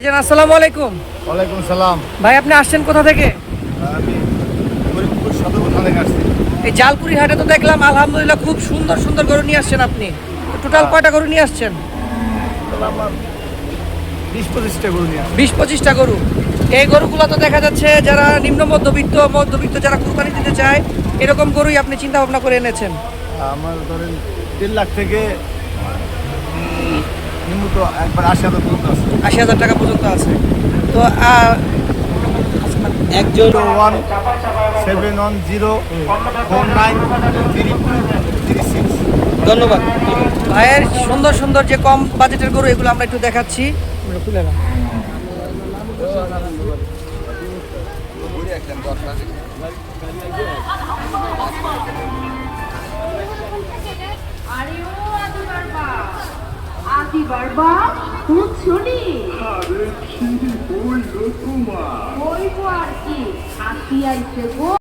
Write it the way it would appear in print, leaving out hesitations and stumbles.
আসসালামু আলাইকুম। ওয়ালাইকুম সালাম। ভাই আপনি আসছেন কোথা থেকে? আমি ফরিদপুর সদর থানা থেকে আসছি। এই জালকুড়ি হাটে তো দেখলাম আলহামদুলিল্লাহ খুব সুন্দর সুন্দর গরু নিয়ে আসছেন আপনি। টোটাল কয়টা গরু নিয়ে আসছেন? আমার 20-25টা গরু নিয়ে আসছি। 20-25টা গরু। এই গরুগুলো তো দেখা যাচ্ছে যারা নিম্ন মধ্যবিত্ত যারা কুরবানি দিতে চায় এরকম গরুই আপনি চিন্তা ভাবনা করে এনেছেন। আমার ধরেন 3 লাখ থেকে নিম্নত একবার 80,000 পর্যন্ত আছে। 80,000 টাকা পর্যন্ত আছে। তো একজন 1-710-493236। ধন্যবাদ ভাইয়ের সুন্দর সুন্দর যে কম বাজেটের গরু এগুলো আমরা একটু দেখাচ্ছি। আমরা খুলে না আরে ও আদি বারবা বুঝছো নি? আরে কি বললো তোমার? বলবো আর কি, হাতি আইছে গো।